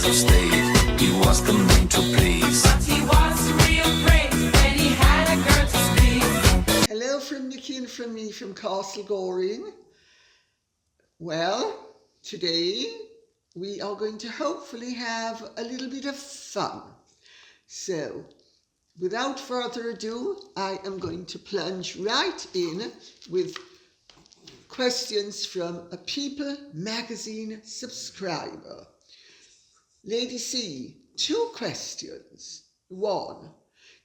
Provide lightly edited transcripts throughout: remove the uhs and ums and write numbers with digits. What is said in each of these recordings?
of state. He was coming to please, but he was real brave when he had a girl to speak. Hello from Nikki and from me from Castle Goring. Well, today we are going to hopefully have a little bit of fun. So, without further ado, I am going to plunge right in with questions from a People magazine subscriber. Lady C, 2 questions. 1,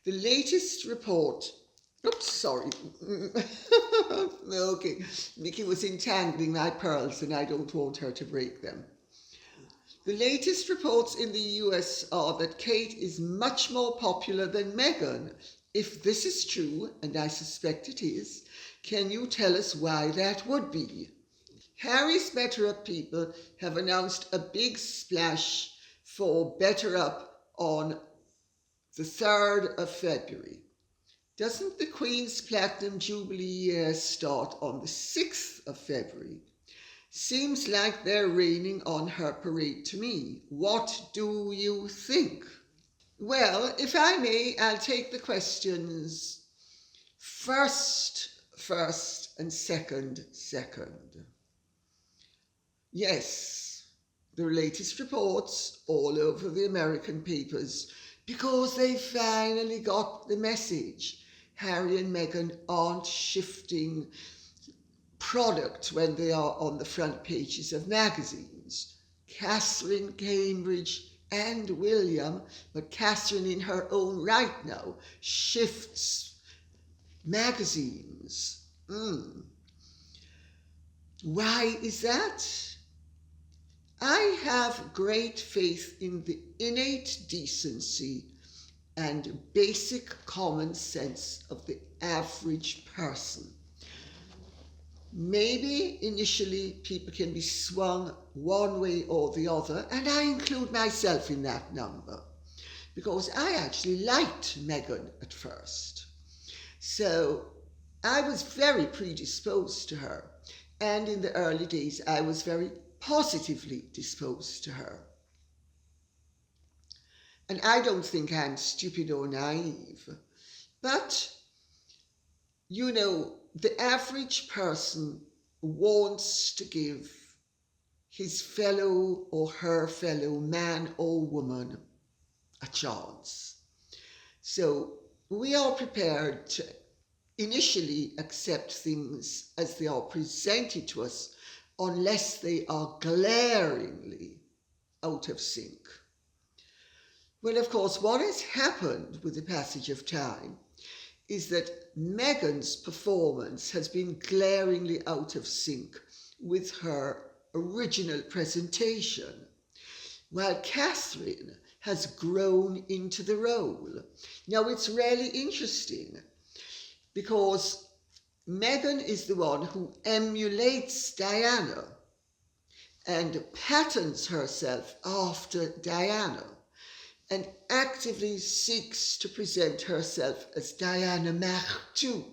the latest report. Oops, sorry. Okay, Nikki was entangling my pearls and I don't want her to break them. The latest reports in the US are that Kate is much more popular than Meghan. If this is true, and I suspect it is, can you tell us why that would be? Harry's Better Up people have announced a big splash for Better Up on the 3rd of February. Doesn't the Queen's Platinum Jubilee year start on the 6th of February? Seems like they're raining on her parade to me. What do you think? Well, if I may, I'll take the questions first, and second. Yes, the latest reports all over the American papers because they finally got the message. Harry and Meghan aren't shifting product when they are on the front pages of magazines. Catherine, Cambridge and William, but Catherine in her own right now, shifts magazines. Why is that? I have great faith in the innate decency and basic common sense of the average person. Maybe initially people can be swung one way or the other, and I include myself in that number, because I actually liked Meghan at first. So I was very predisposed to her, and in the early days I was very positively disposed to her. And I don't think I'm stupid or naive, but you know, the average person wants to give his fellow or her fellow man or woman a chance. So we are prepared to initially accept things as they are presented to us unless they are glaringly out of sync. Well, of course, what has happened with the passage of time is that Meghan's performance has been glaringly out of sync with her original presentation, while Catherine has grown into the role. Now, it's really interesting because Meghan is the one who emulates Diana and patterns herself after Diana, and actively seeks to present herself as Diana Martou,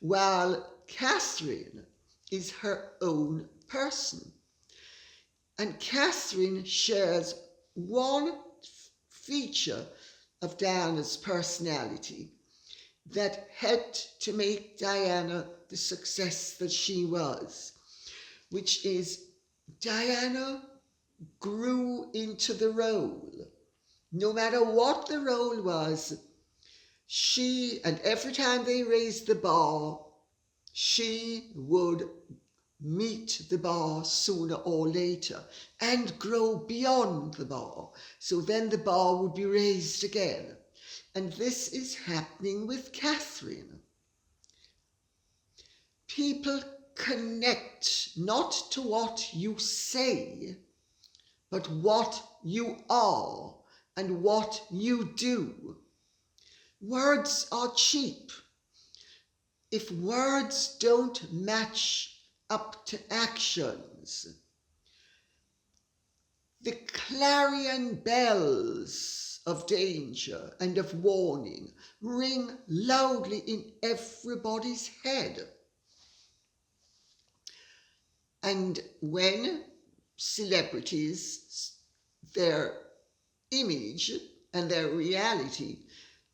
while Catherine is her own person. And Catherine shares one feature of Diana's personality that helped to make Diana the success that she was, which is Diana grew into the role. No matter what the role was, and every time they raised the bar, she would meet the bar sooner or later and grow beyond the bar. So then the bar would be raised again. And this is happening with Catherine. People connect not to what you say, but what you are and what you do. Words are cheap. If words don't match up to actions, the clarion bells of danger and of warning ring loudly in everybody's head. And when celebrities their image and their reality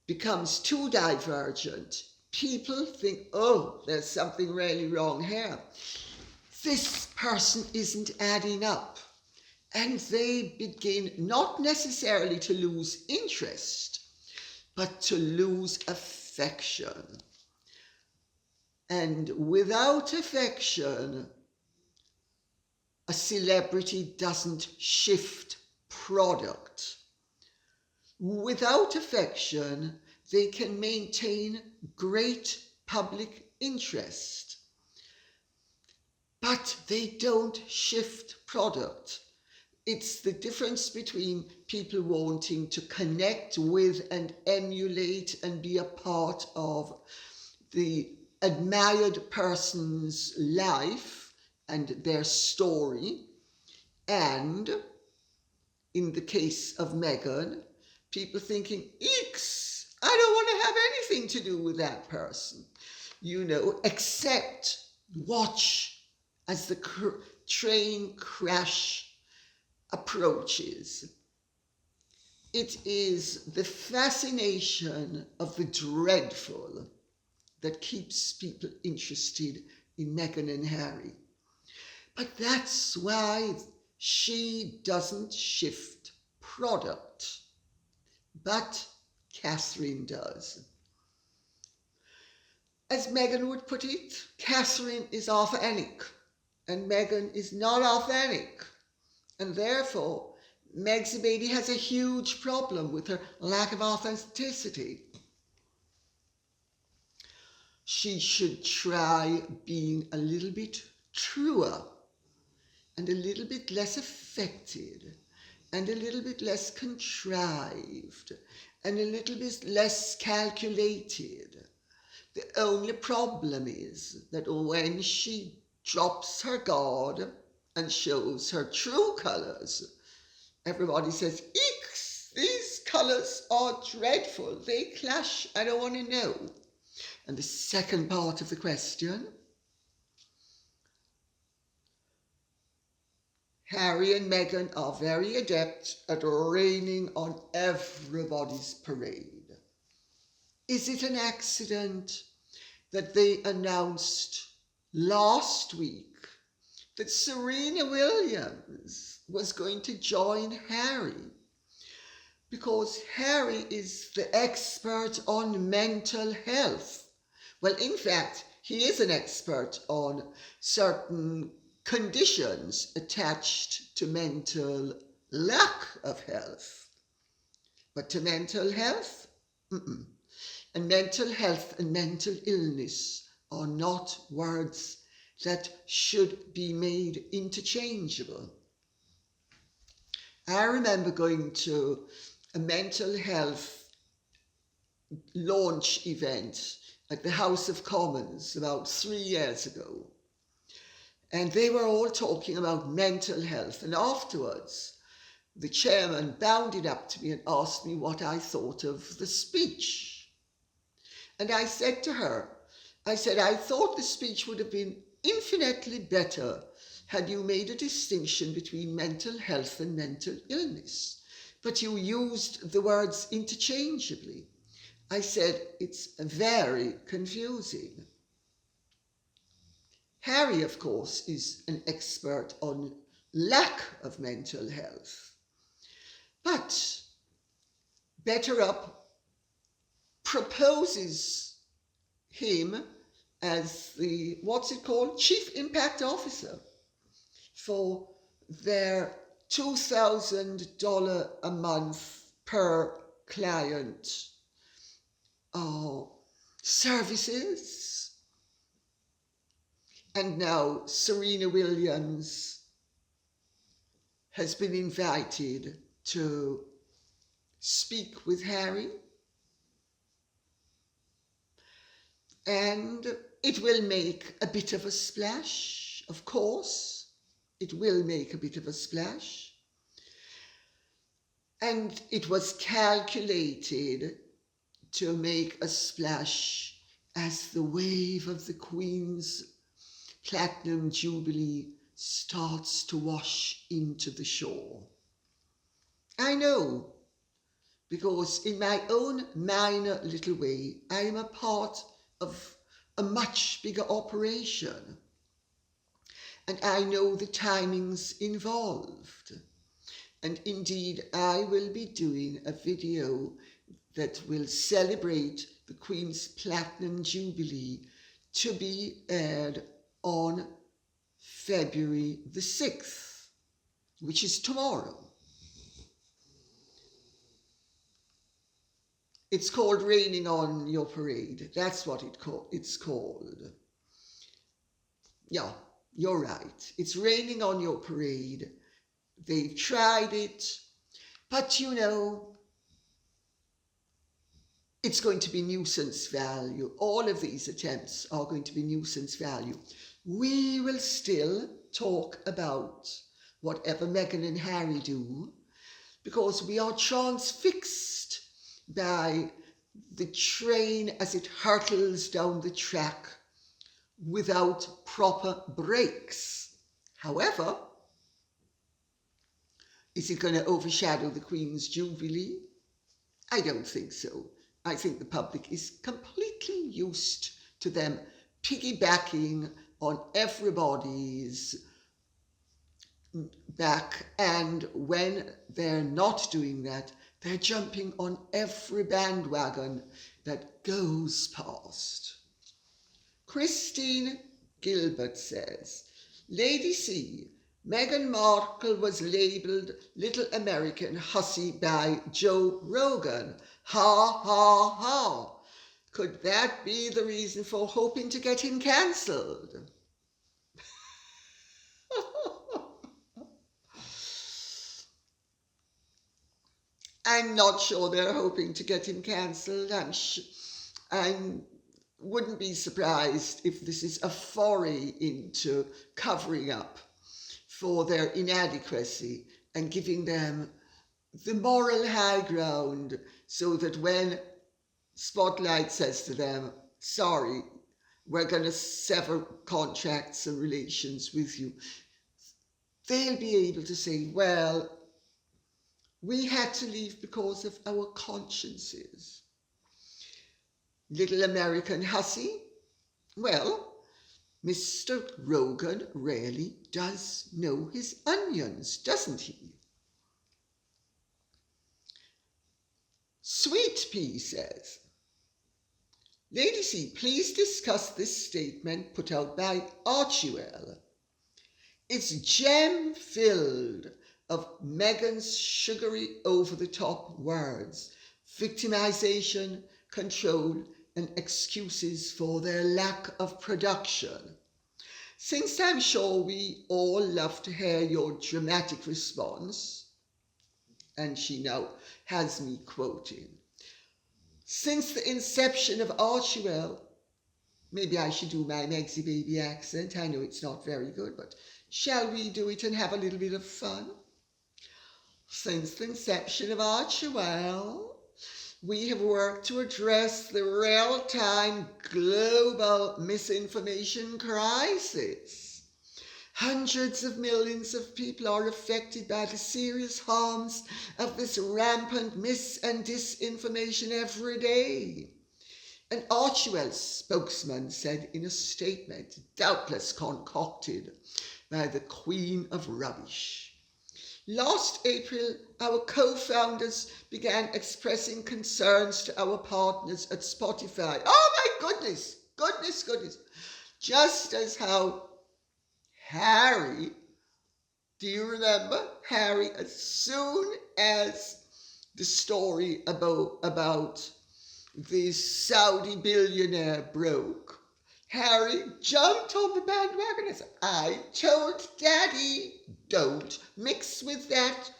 becomes too divergent, people think, oh, there's something really wrong here. This person isn't adding up. And they begin not necessarily to lose interest, but to lose affection. And without affection, a celebrity doesn't shift product. Without affection, they can maintain great public interest, but they don't shift product. It's the difference between people wanting to connect with and emulate and be a part of the admired person's life and their story, and in the case of Meghan, people thinking, eeks, I don't want to have anything to do with that person, except watch as the train crash approaches. It is the fascination of the dreadful that keeps people interested in Meghan and Harry. But that's why she doesn't shift product, but Catherine does. As Meghan would put it, Catherine is authentic and Meghan is not authentic. And therefore, Meg's baby has a huge problem with her lack of authenticity. She should try being a little bit truer and a little bit less affected and a little bit less contrived and a little bit less calculated. The only problem is that when she drops her guard and shows her true colours, everybody says, eeks, these colours are dreadful, they clash, I don't want to know. And the second part of the question, Harry and Meghan are very adept at raining on everybody's parade. Is it an accident that they announced last week that Serena Williams was going to join Harry? Because Harry is the expert on mental health. Well, in fact, he is an expert on certain conditions attached to mental lack of health. But to mental health? And mental health and mental illness are not words that should be made interchangeable. I remember going to a mental health launch event at the House of Commons about 3 years ago. And they were all talking about mental health. And afterwards, the chairman bounded up to me and asked me what I thought of the speech. And I said to her, I thought the speech would have been infinitely better had you made a distinction between mental health and mental illness. But you used the words interchangeably. I said, it's very confusing. Harry, of course, is an expert on lack of mental health. But Better Up proposes him as the, Chief Impact Officer for their $2,000 a month per client services. And now Serena Williams has been invited to speak with Harry. And it will make a bit of a splash, of course. It will make a bit of a splash. And it was calculated to make a splash as the wave of the Queen's Platinum Jubilee starts to wash into the shore. I know, because in my own minor little way, I am a part of a much bigger operation. And I know the timings involved. And indeed, I will be doing a video that will celebrate the Queen's Platinum Jubilee to be aired on February the 6th, which is tomorrow. It's called Raining on Your Parade. That's what it's called. Yeah, you're right. It's Raining on Your Parade. They've tried it, but you know, it's going to be nuisance value. All of these attempts are going to be nuisance value. We will still talk about whatever Meghan and Harry do, because we are transfixed by the train as it hurtles down the track without proper brakes. However, is it going to overshadow the Queen's Jubilee? I don't think so. I think the public is completely used to them piggybacking on everybody's back, and when they're not doing that, they're jumping on every bandwagon that goes past. Christine Gilbert says, Lady C, Meghan Markle was labelled Little American Hussy by Joe Rogan. Ha ha ha. Could that be the reason for hoping to get him cancelled? I'm not sure they're hoping to get him cancelled. I wouldn't be surprised if this is a foray into covering up for their inadequacy and giving them the moral high ground, so that when Spotlight says to them, sorry, we're going to sever contracts and relations with you, they'll be able to say, well, we had to leave because of our consciences. Little American Hussy? Well, Mr. Rogan really does know his onions, doesn't he? Sweet Pea says, Lady C, please discuss this statement put out by Archewell. It's gem-filled of Meghan's sugary over-the-top words, victimization, control, and excuses for their lack of production. Since I'm sure we all love to hear your dramatic response, and she now has me quoting, since the inception of Archewell, maybe I should do my Megsy baby accent, I know it's not very good, but shall we do it and have a little bit of fun? Since the inception of Archewell, we have worked to address the real-time global misinformation crisis. Hundreds of millions of people are affected by the serious harms of this rampant mis- and disinformation every day. An Archewell spokesman said in a statement, doubtless concocted by the Queen of Rubbish. Last April, our co-founders began expressing concerns to our partners at Spotify. Oh my goodness. Just as how Harry, do you remember Harry, as soon as the story about the Saudi billionaire broke, Harry jumped on the bandwagon and said, I told Daddy, don't mix with that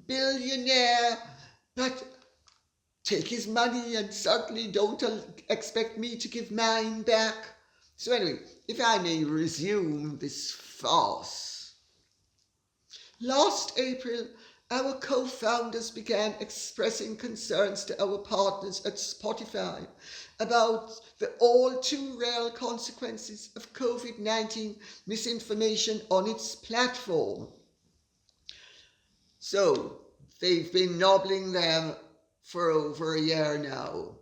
billionaire, but take his money and certainly don't expect me to give mine back. So anyway, if I may resume this farce. Last April, our co-founders began expressing concerns to our partners at Spotify about the all too real consequences of COVID-19 misinformation on its platform. So they've been nobbling them for over a year now,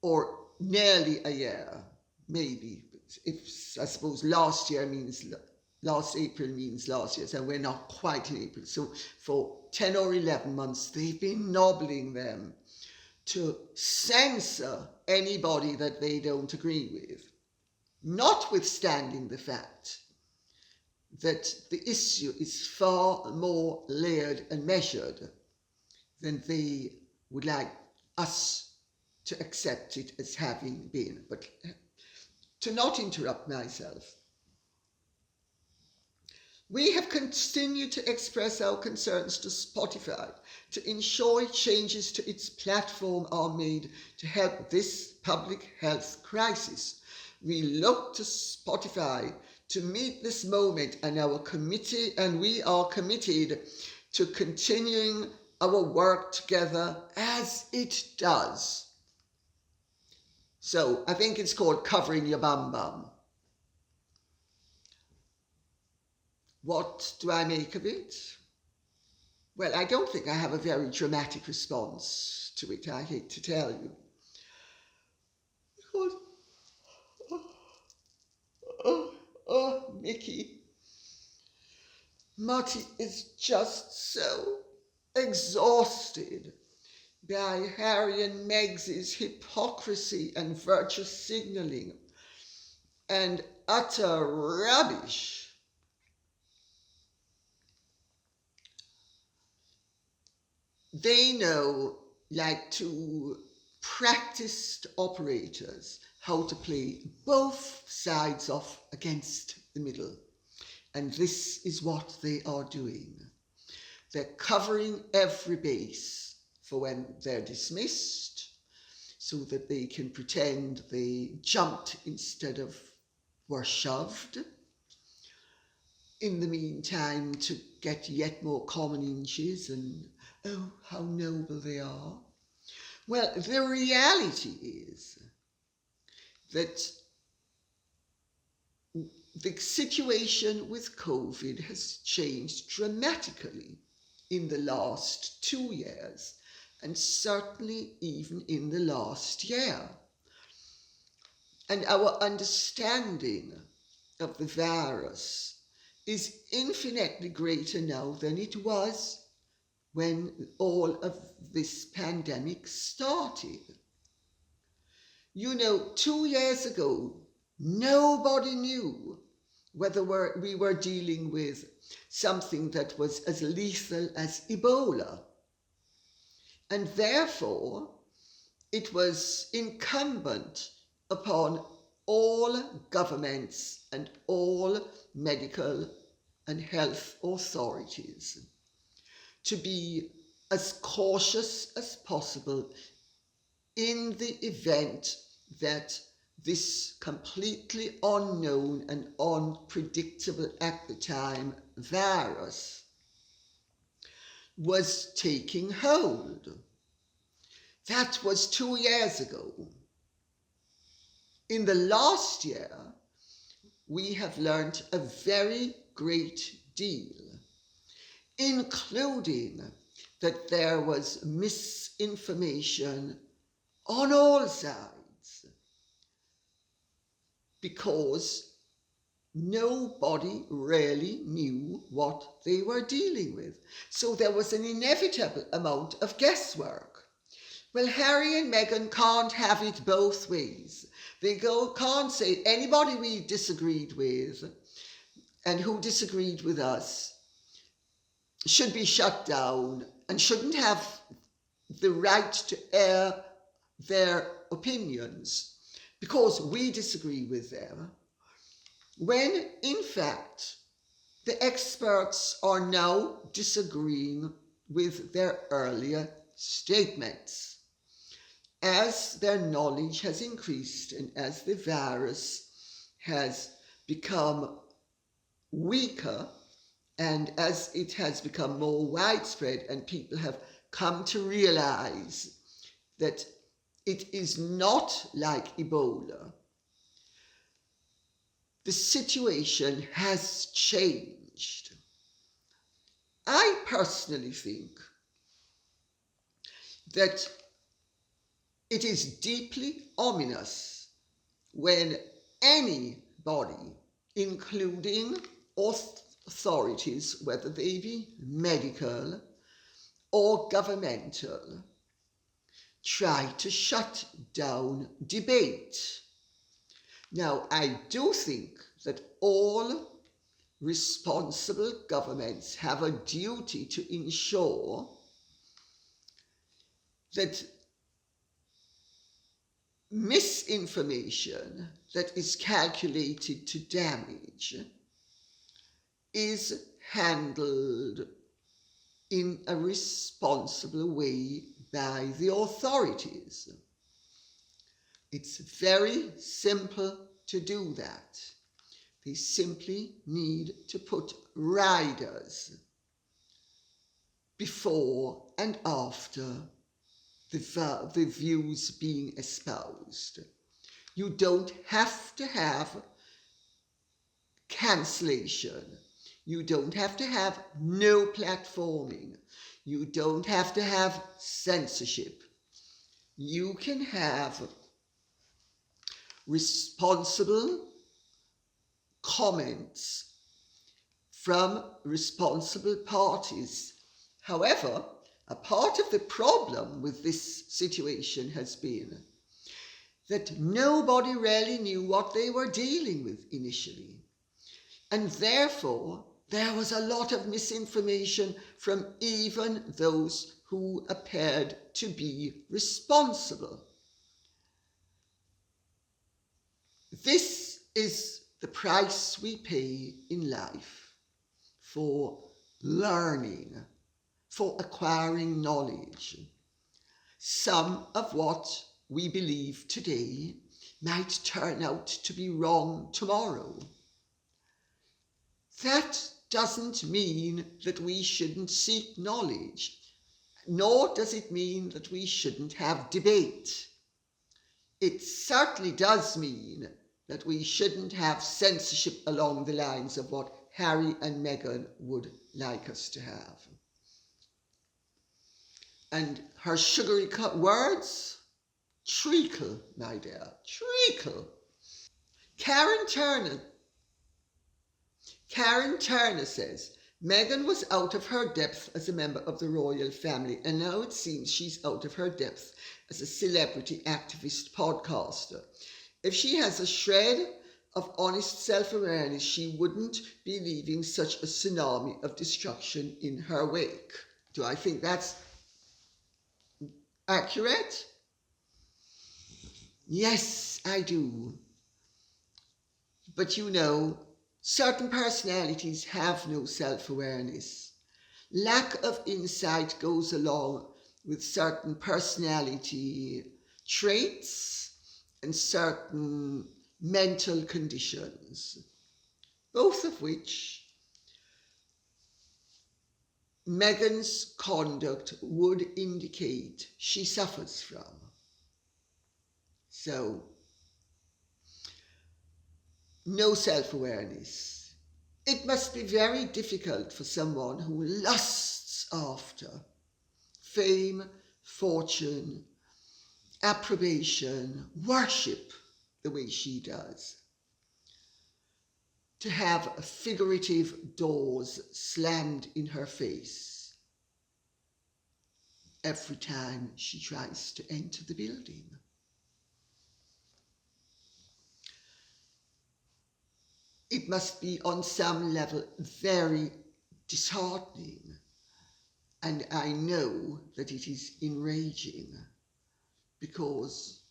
or nearly a year, maybe. If I suppose last April means last year, so we're not quite in April. So for 10 or 11 months, they've been nobbling them to censor anybody that they don't agree with, notwithstanding the fact that the issue is far more layered and measured than they would like us to accept it as having been. But to not interrupt myself, we have continued to express our concerns to Spotify to ensure changes to its platform are made to help this public health crisis. We look to Spotify to meet this moment, and we are committed to continuing our work together as it does. So I think it's called covering your bum bum. What do I make of it? Well, I don't think I have a very dramatic response to it, I hate to tell you. Mickey. Marty is just so exhausted by Harry and Meg's hypocrisy and virtue signalling and utter rubbish. They know, like two practiced operators, how to play both sides off against the middle. And this is what they are doing. They're covering every base for when they're dismissed, so that they can pretend they jumped instead of were shoved. In the meantime, to get yet more common inches and, oh, how noble they are. Well, the reality is that the situation with COVID has changed dramatically in the last 2 years, and certainly even in the last year. And our understanding of the virus is infinitely greater now than it was when all of this pandemic started. You know, 2 years ago, nobody knew whether we were dealing with something that was as lethal as Ebola. And therefore, it was incumbent upon all governments and all medical and health authorities to be as cautious as possible in the event that this completely unknown and unpredictable at the time virus was taking hold. That was 2 years ago. In the last year, we have learned a very great deal, including that there was misinformation on all sides, because nobody really knew what they were dealing with. So there was an inevitable amount of guesswork. Well, Harry and Meghan can't have it both ways. They can't say anybody we disagreed with and who disagreed with us should be shut down and shouldn't have the right to air their opinions because we disagree with them, when in fact the experts are now disagreeing with their earlier statements. As their knowledge has increased and as the virus has become weaker and as it has become more widespread and people have come to realize that it is not like Ebola, the situation has changed. I personally think that it is deeply ominous when anybody, including authorities, whether they be medical or governmental, try to shut down debate. Now, I do think that all responsible governments have a duty to ensure that misinformation that is calculated to damage is handled in a responsible way by the authorities. It's very simple to do that. They simply need to put riders before and after the views being espoused. You don't have to have cancellation. You don't have to have no platforming. You don't have to have censorship. You can have responsible comments from responsible parties. However, a part of the problem with this situation has been that nobody really knew what they were dealing with initially. And therefore, there was a lot of misinformation from even those who appeared to be responsible. This is the price we pay in life for learning, for acquiring knowledge. Some of what we believe today might turn out to be wrong tomorrow. That doesn't mean that we shouldn't seek knowledge, nor does it mean that we shouldn't have debate. It certainly does mean that we shouldn't have censorship along the lines of what Harry and Meghan would like us to have. And her sugary words? Treacle, my dear, treacle. Karen Turner says, Meghan was out of her depth as a member of the royal family, and now it seems she's out of her depth as a celebrity activist podcaster. If she has a shred of honest self-awareness, she wouldn't be leaving such a tsunami of destruction in her wake. Do I think that's accurate? Yes, I do. But you know, certain personalities have no self-awareness. Lack of insight goes along with certain personality traits and certain mental conditions, both of which Meghan's conduct would indicate she suffers from. So, no self-awareness. It must be very difficult for someone who lusts after fame, fortune, approbation, worship the way she does, to have figurative doors slammed in her face every time she tries to enter the building. It must be on some level very disheartening, and I know that it is enraging, because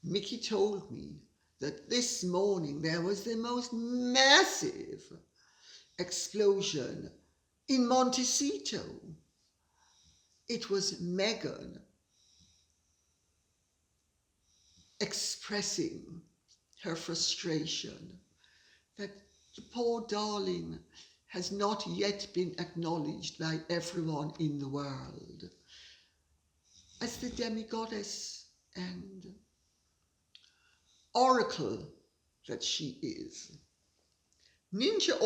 Mickey told me that this morning there was the most massive explosion in Montecito. It was Meghan expressing her frustration that the poor darling has not yet been acknowledged by everyone in the world as the demigoddess and oracle that she is. Ninja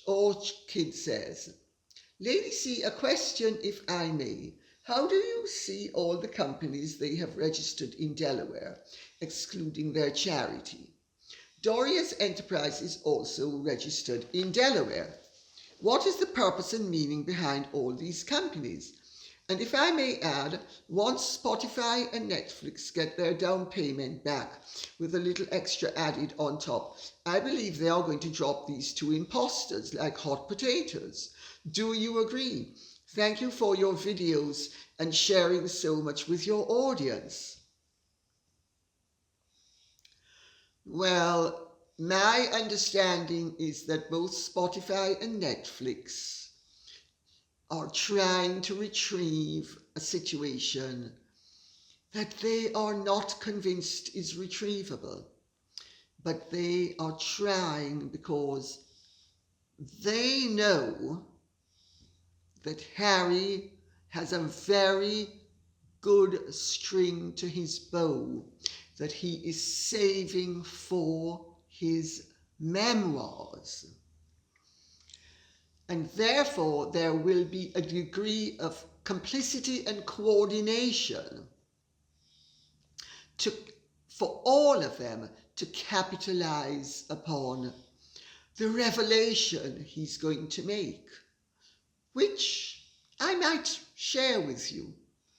Orchid says, Lady C, a question if I may. How do you see all the companies they have registered in Delaware, excluding their charity? Doria's enterprise is also registered in Delaware. What is the purpose and meaning behind all these companies? And if I may add, once Spotify and Netflix get their down payment back with a little extra added on top, I believe they are going to drop these two imposters like hot potatoes. Do you agree? Thank you for your videos and sharing so much with your audience. Well, my understanding is that both Spotify and Netflix are trying to retrieve a situation that they are not convinced is retrievable. But they are trying because they know that Harry has a very good string to his bow that he is saving for his memoirs. And therefore there will be a degree of complicity and coordination for all of them to capitalize upon the revelation he's going to make, which I might share with you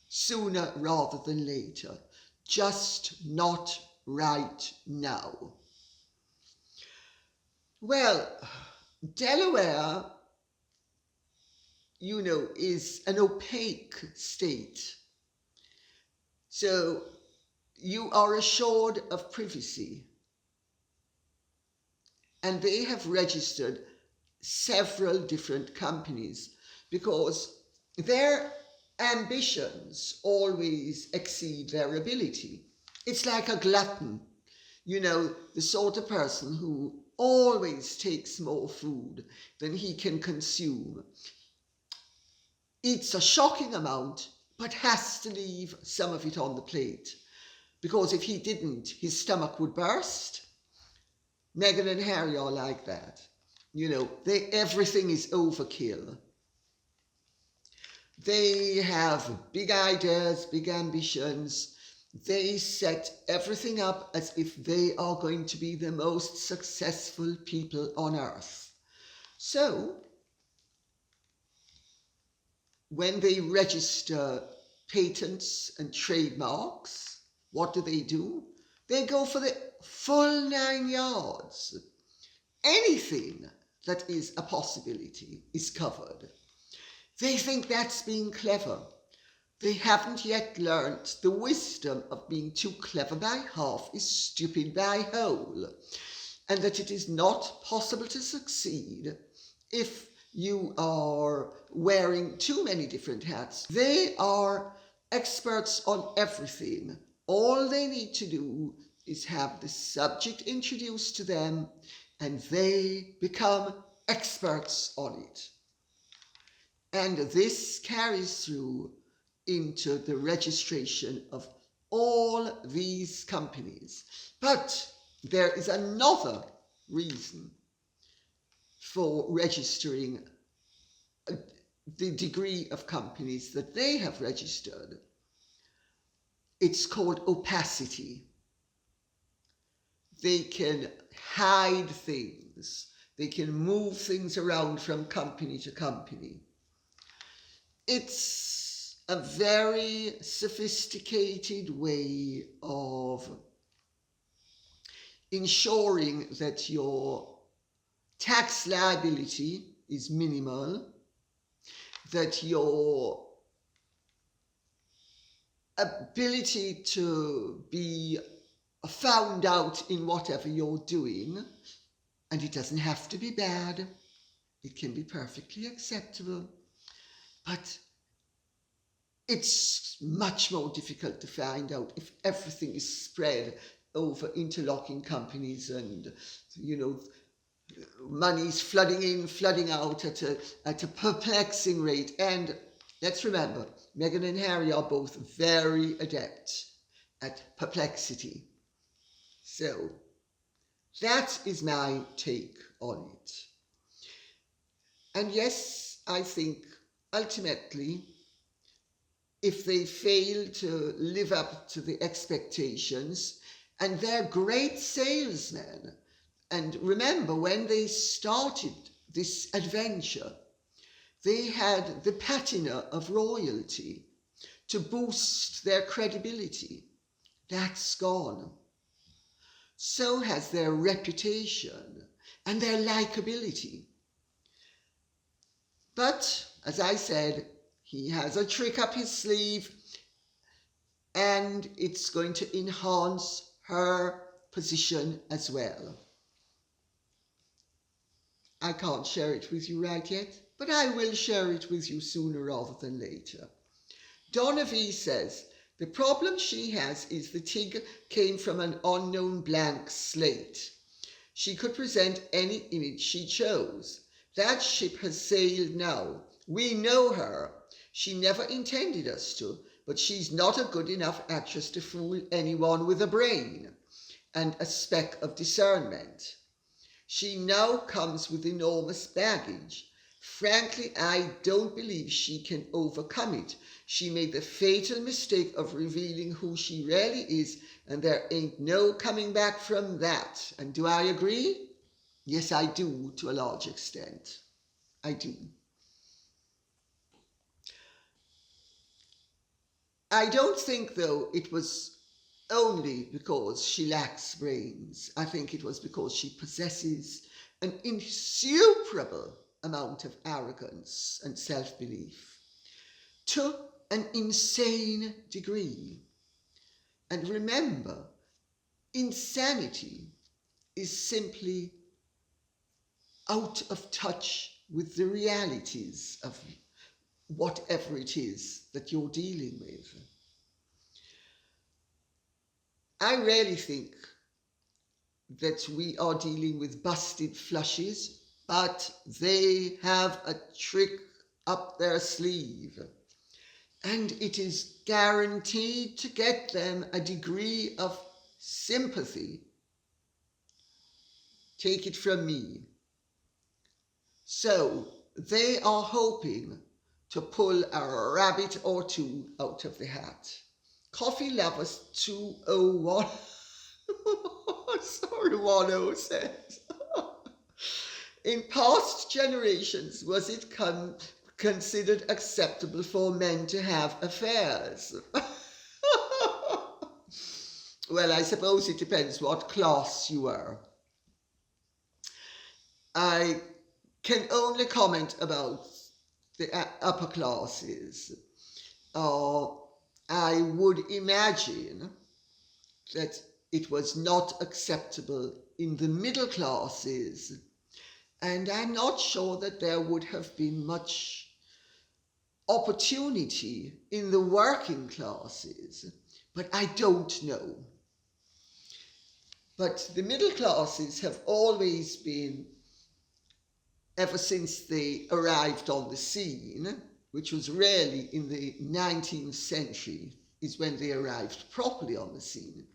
sooner rather than later, just not right now. Well, Delaware, you know, is an opaque state. So you are assured of privacy. And they have registered several different companies because their ambitions always exceed their ability. It's like a glutton, you know, the sort of person who always takes more food than he can consume, eats a shocking amount, but has to leave some of it on the plate. Because if he didn't, his stomach would burst. Meghan and Harry are like that. You know, everything is overkill. They have big ideas, big ambitions. They set everything up as if they are going to be the most successful people on earth. So, when they register patents and trademarks, what do? They go for the full 9 yards. Anything that is a possibility is covered. They think that's being clever. They haven't yet learnt the wisdom of being too clever by half is stupid by whole, and that it is not possible to succeed if you are wearing too many different hats. They are experts on everything. All they need to do is have the subject introduced to them and they become experts on it. And this carries through into the registration of all these companies. But there is another reason for registering the degree of companies that they have registered. It's called opacity. They can hide things. They can move things around from company to company. It's a very sophisticated way of ensuring that your tax liability is minimal, that your ability to be found out in whatever you're doing, and it doesn't have to be bad, it can be perfectly acceptable, but it's much more difficult to find out if everything is spread over interlocking companies and, you know, money's flooding in, flooding out at a perplexing rate. And let's remember, Meghan and Harry are both very adept at perplexity. So that is my take on it. And yes, I think ultimately, if they fail to live up to the expectations, and they're great salesmen. And remember, when they started this adventure, they had the patina of royalty to boost their credibility. That's gone. So has their reputation and their likability. But, as I said, he has a trick up his sleeve, and it's going to enhance her position as well. I can't share it with you right yet, but I will share it with you sooner rather than later. Donna V says, the problem she has is the Tig came from an unknown blank slate. She could present any image she chose. That ship has sailed now. We know her. She never intended us to, but she's not a good enough actress to fool anyone with a brain and a speck of discernment. She now comes with enormous baggage. Frankly, I don't believe she can overcome it. She made the fatal mistake of revealing who she really is, and there ain't no coming back from that. And do I agree? Yes, I do, to a large extent. I do. I don't think, though, it was only because she lacks brains. I think it was because she possesses an insuperable amount of arrogance and self-belief to an insane degree. And remember, insanity is simply out of touch with the realities of whatever it is that you're dealing with. I really think that we are dealing with busted flushes, but they have a trick up their sleeve, and it is guaranteed to get them a degree of sympathy. Take it from me. So they are hoping to pull a rabbit or two out of the hat. Coffee Lovers 201, sorry, 10 says, in past generations, was it considered acceptable for men to have affairs? Well, I suppose it depends what class you are. I can only comment about the upper classes. I would imagine that it was not acceptable in the middle classes, and I'm not sure that there would have been much opportunity in the working classes, but I don't know. But the middle classes have always been, ever since they arrived on the scene, which was really in the 19th century, is when they arrived properly on the scene,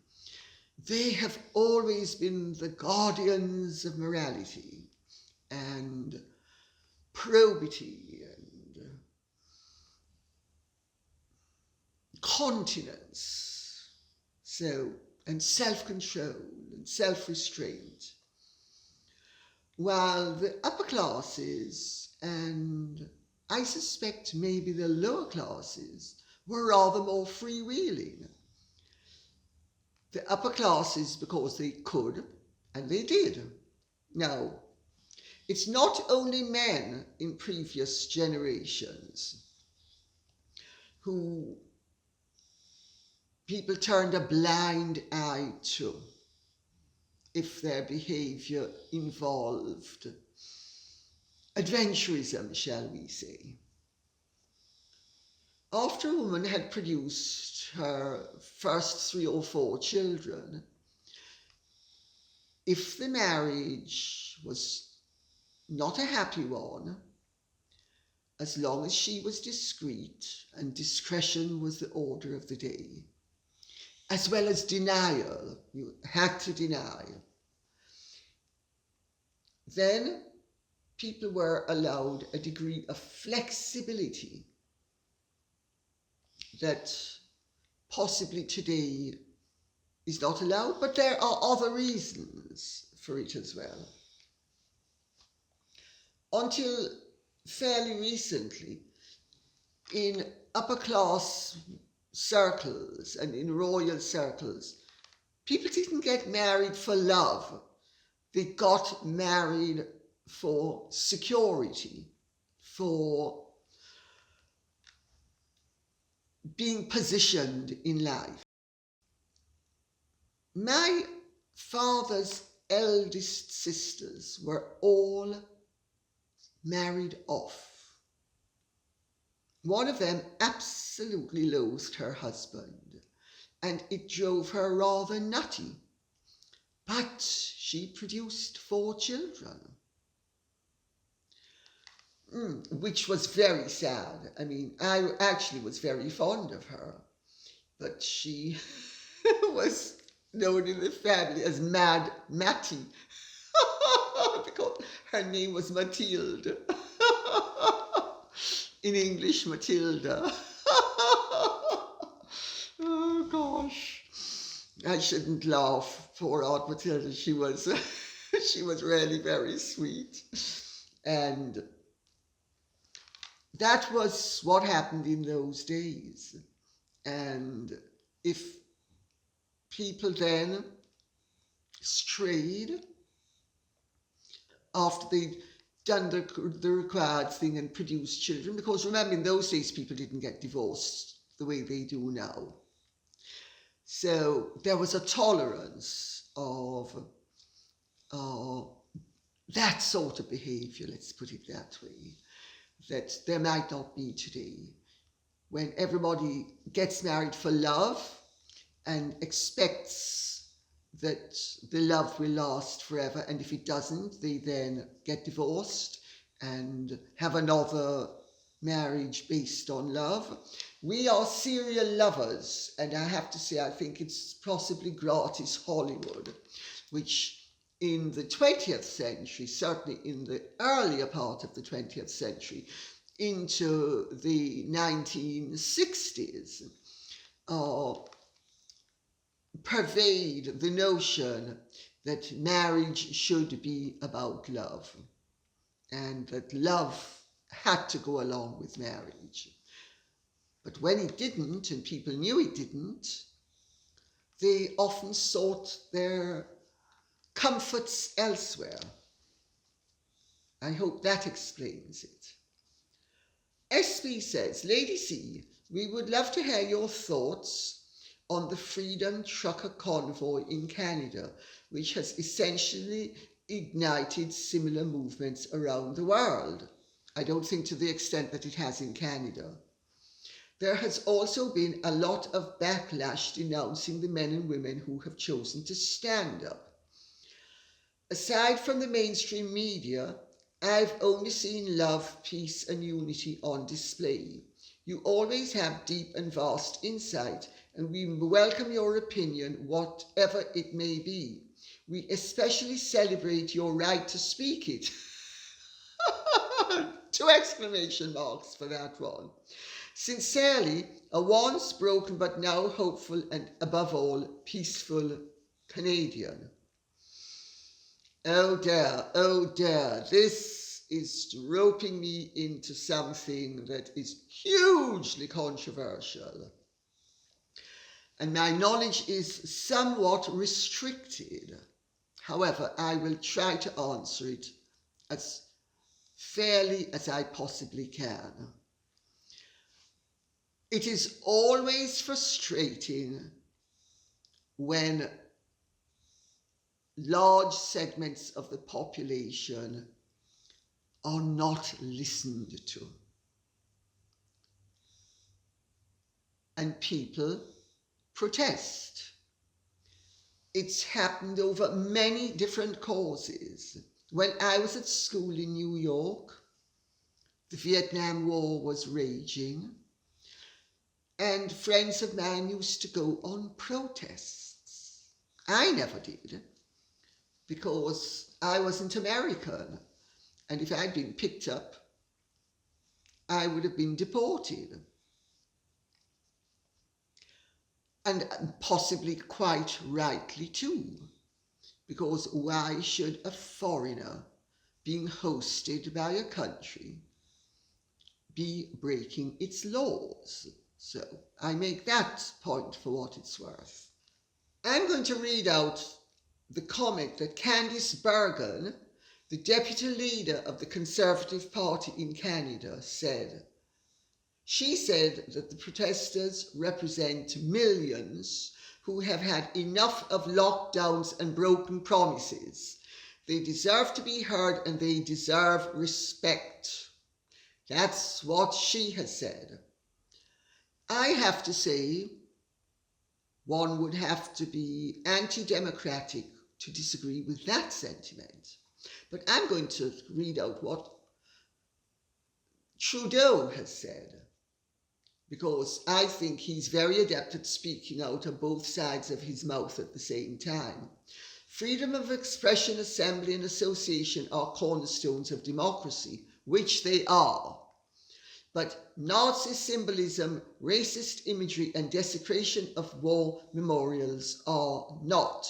they have always been the guardians of morality and probity and continence, and self-control and self-restraint. While the upper classes, and I suspect maybe the lower classes, were rather more freewheeling. The upper classes because they could, and they did. Now, it's not only men in previous generations who people turned a blind eye to if their behavior involved adventurism, shall we say. After a woman had produced her first 3 or 4 children, if the marriage was not a happy one, as long as she was discreet, and discretion was the order of the day, as well as denial, you had to deny, then people were allowed a degree of flexibility that possibly today is not allowed, but there are other reasons for it as well. Until fairly recently, in upper class circles and in royal circles, people didn't get married for love. They got married for security, for being positioned in life. My father's eldest sisters were all married off. One of them absolutely loathed her husband, and it drove her rather nutty. But she produced 4 children, which was very sad. I mean, I actually was very fond of her, but she was known in the family as Mad Mattie because her name was Mathilde. In English, Matilda. Oh gosh, I shouldn't laugh. Poor Aunt Matilda. She was really very sweet, and that was what happened in those days. And if people then strayed after they'd done the required thing and produced children, because remember, in those days people didn't get divorced the way they do now. So there was a tolerance of that sort of behaviour, let's put it that way, that there might not be today, when everybody gets married for love and expects that the love will last forever, and if it doesn't, they then get divorced and have another marriage based on love. We are serial lovers, and I have to say, I think it's possibly gratis Hollywood, which in the 20th century, certainly in the earlier part of the 20th century, into the 1960s, pervade the notion that marriage should be about love, and that love had to go along with marriage. But when it didn't, and people knew it didn't, they often sought their comforts elsewhere. I hope that explains it. SB says, Lady C, we would love to hear your thoughts on the Freedom Trucker Convoy in Canada, which has essentially ignited similar movements around the world. I don't think to the extent that it has in Canada. There has also been a lot of backlash denouncing the men and women who have chosen to stand up. Aside from the mainstream media, I've only seen love, peace and unity on display. You always have deep and vast insight, and we welcome your opinion, whatever it may be. We especially celebrate your right to speak it. 2 exclamation marks for that one. Sincerely, a once broken but now hopeful and above all peaceful Canadian. Oh dear, this is roping me into something that is hugely controversial. And my knowledge is somewhat restricted. However, I will try to answer it as fairly as I possibly can. It is always frustrating when large segments of the population are not listened to. And people protest. It's happened over many different causes. When I was at school in New York, the Vietnam War was raging, and friends of mine used to go on protests. I never did, because I wasn't American, And if I'd been picked up, I would have been deported. And possibly quite rightly too, because why should a foreigner being hosted by a country be breaking its laws? So I make that point for what it's worth. I'm going to read out the comment that Candice Bergen, the deputy leader of the Conservative Party in Canada, said. She said that the protesters represent millions who have had enough of lockdowns and broken promises. They deserve to be heard and they deserve respect. That's what she has said. I have to say, one would have to be anti-democratic to disagree with that sentiment. But I'm going to read out what Turdeau has said, because I think he's very adept at speaking out of both sides of his mouth at the same time. Freedom of expression, assembly and association are cornerstones of democracy, which they are. But Nazi symbolism, racist imagery and desecration of war memorials are not.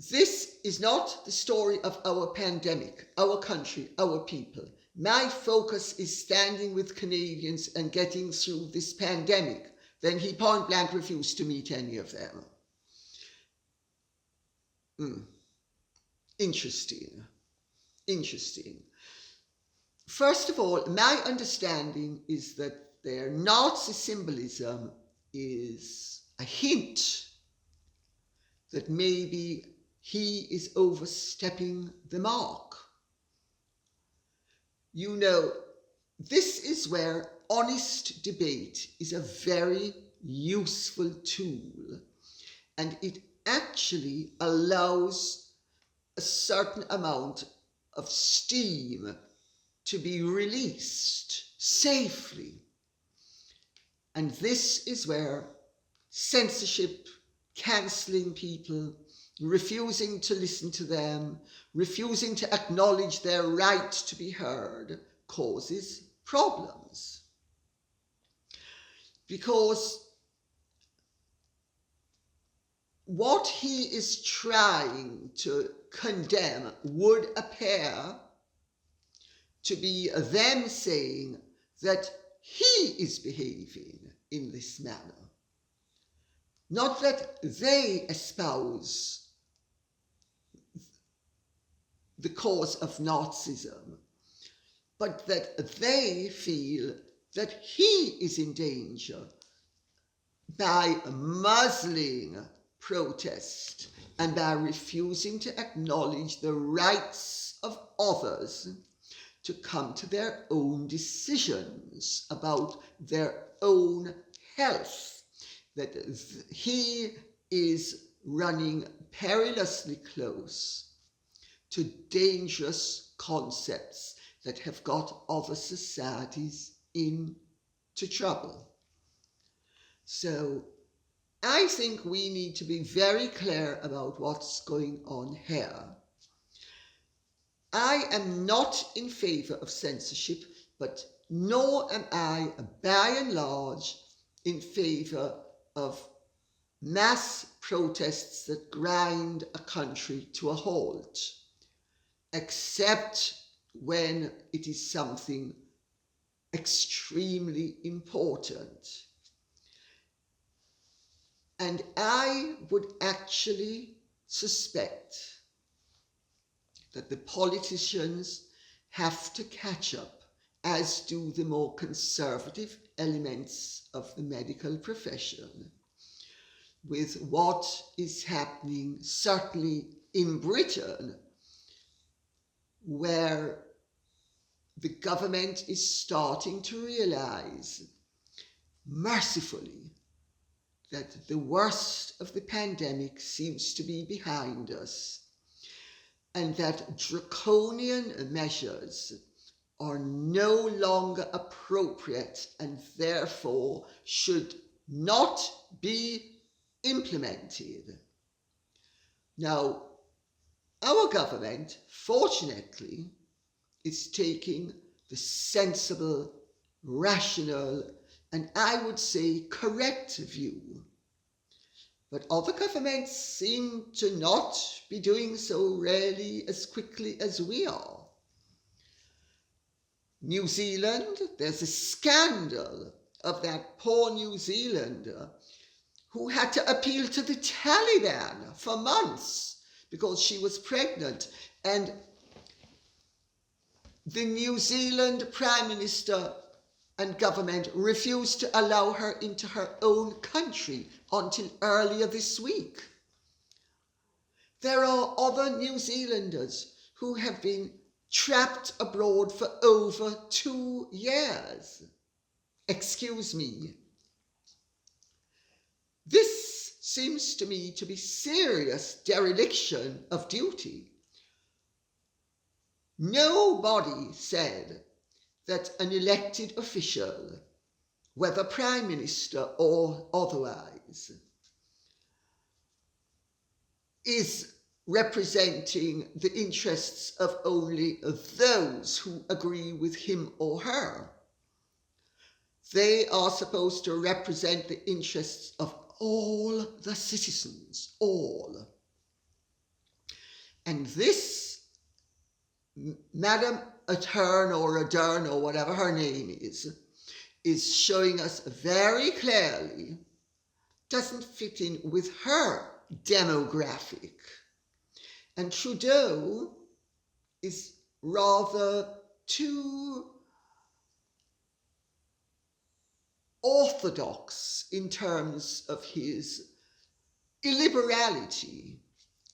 This is not the story of our pandemic, our country, our people. My focus is standing with Canadians and getting through this pandemic. Then he point blank refused to meet any of them. Interesting. First of all, my understanding is that their Nazi symbolism is a hint that maybe he is overstepping the mark. You know, this is where honest debate is a very useful tool, and it actually allows a certain amount of steam to be released safely. And this is where censorship, cancelling people, refusing to listen to them, refusing to acknowledge their right to be heard, causes problems. Because what he is trying to condemn would appear to be them saying that he is behaving in this manner. Not that they espouse the cause of Nazism, but that they feel that he is in danger by muzzling protest and by refusing to acknowledge the rights of others to come to their own decisions about their own health, that he is running perilously close to dangerous concepts that have got other societies into trouble. So I think we need to be very clear about what's going on here. I am not in favour of censorship, but nor am I, by and large, in favour of mass protests that grind a country to a halt, except when it is something extremely important. And I would actually suspect that the politicians have to catch up, as do the more conservative elements of the medical profession, with what is happening, certainly in Britain, where the government is starting to realise, mercifully, that the worst of the pandemic seems to be behind us, and that draconian measures are no longer appropriate and therefore should not be implemented. Now, our government, fortunately, is taking the sensible, rational, and I would say correct view. But other governments seem to not be doing so really as quickly as we are. New Zealand, there's a scandal of that poor New Zealander who had to appeal to the Taliban for months because she was pregnant, and the New Zealand Prime Minister and government refused to allow her into her own country until earlier this week. There are other New Zealanders who have been trapped abroad for over 2 years. Excuse me. This seems to me to be serious dereliction of duty. Nobody said that an elected official, whether Prime Minister or otherwise, is representing the interests of only those who agree with him or her. They are supposed to represent the interests of all the citizens, all. And this Madam Ahern or Adern or whatever her name is showing us very clearly doesn't fit in with her demographic. And Trudeau is rather too orthodox in terms of his illiberality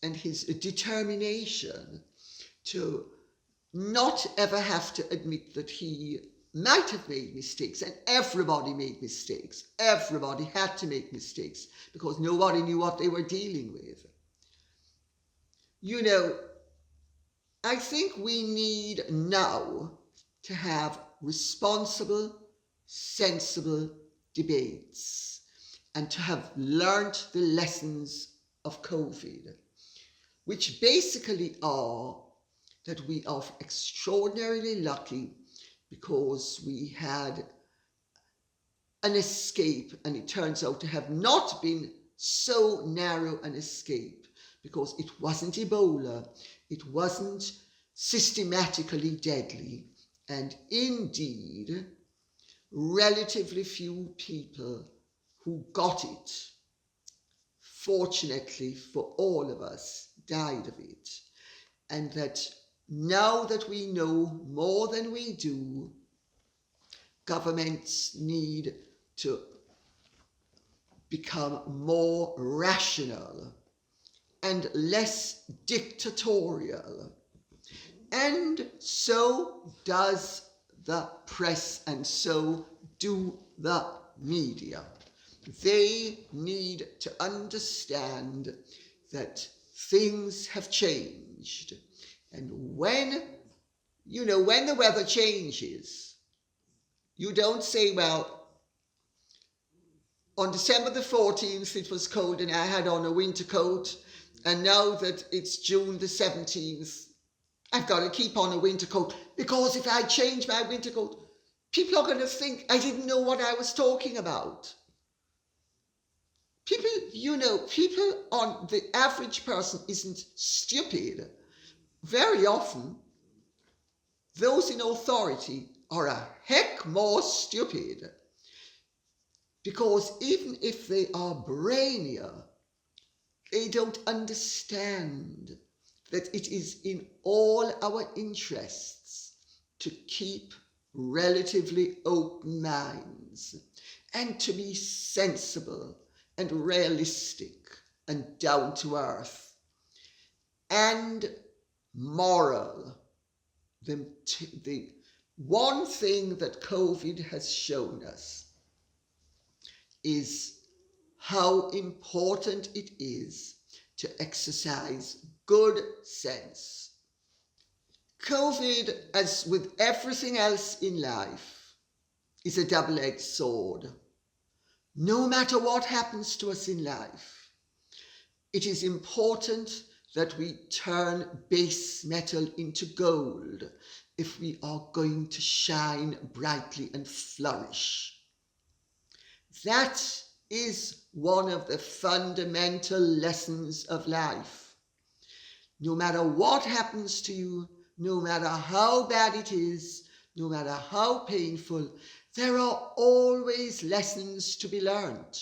and his determination to not ever have to admit that he might have made mistakes, and everybody made mistakes. Everybody had to make mistakes because nobody knew what they were dealing with. You know, I think we need now to have responsible, sensible debates and to have learnt the lessons of COVID, which basically are that we are extraordinarily lucky because we had an escape, and it turns out to have not been so narrow an escape because it wasn't Ebola, it wasn't systematically deadly, and indeed relatively few people who got it, fortunately for all of us, died of it. And that now that we know more than we do, governments need to become more rational and less dictatorial. And so does the press, and so do the media. They need to understand that things have changed. And when the weather changes, you don't say, well, on December the 14th it was cold and I had on a winter coat, and now that it's June the 17th, I've got to keep on a winter coat, because if I change my winter coat, people are going to think I didn't know what I was talking about. People, the average person isn't stupid. Very often, those in authority are a heck more stupid, because even if they are brainier, they don't understand that it is in all our interests to keep relatively open minds and to be sensible and realistic and down to earth and moral. The one thing that COVID has shown us is how important it is to exercise good sense. COVID, as with everything else in life, is a double-edged sword. No matter what happens to us in life, it is important that we turn base metal into gold if we are going to shine brightly and flourish. That is one of the fundamental lessons of life. No matter what happens to you, no matter how bad it is, no matter how painful, there are always lessons to be learned.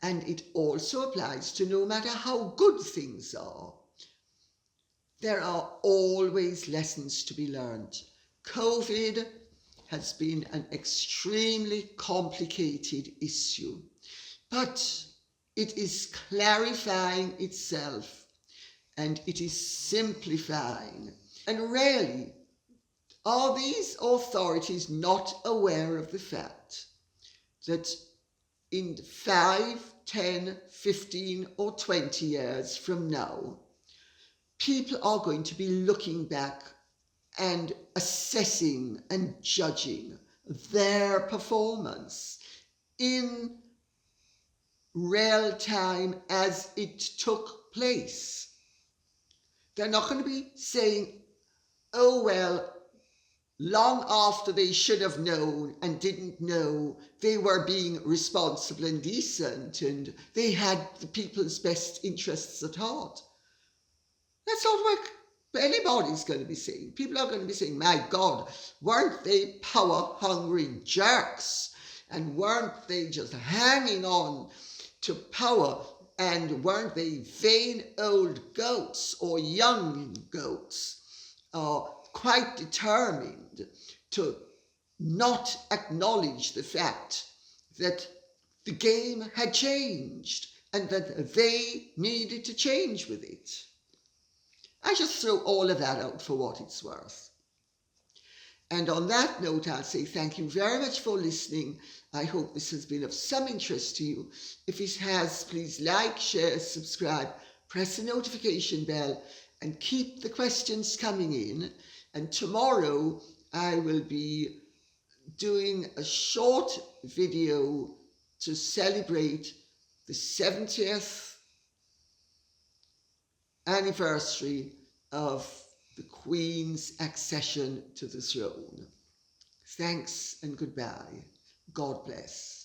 And it also applies to no matter how good things are. There are always lessons to be learned. COVID has been an extremely complicated issue, but it is clarifying itself and it is simplifying. And rarely are these authorities not aware of the fact that in 5, 10, 15 or 20 years from now, people are going to be looking back and assessing and judging their performance in real time as it took place. They're not going to be saying, oh well, long after they should have known and didn't know, they were being responsible and decent and they had the people's best interests at heart. That's not what anybody's going to be saying. People are going to be saying, my God, weren't they power-hungry jerks? And weren't they just hanging on to power? And weren't they vain old goats or young goats, quite determined to not acknowledge the fact that the game had changed and that they needed to change with it? I just throw all of that out for what it's worth. And on that note, I'll say thank you very much for listening. I hope this has been of some interest to you. If it has, please like, share, subscribe, press the notification bell, and keep the questions coming in. And tomorrow I will be doing a short video to celebrate the 70th anniversary of the Queen's accession to the throne. Thanks and goodbye. God bless.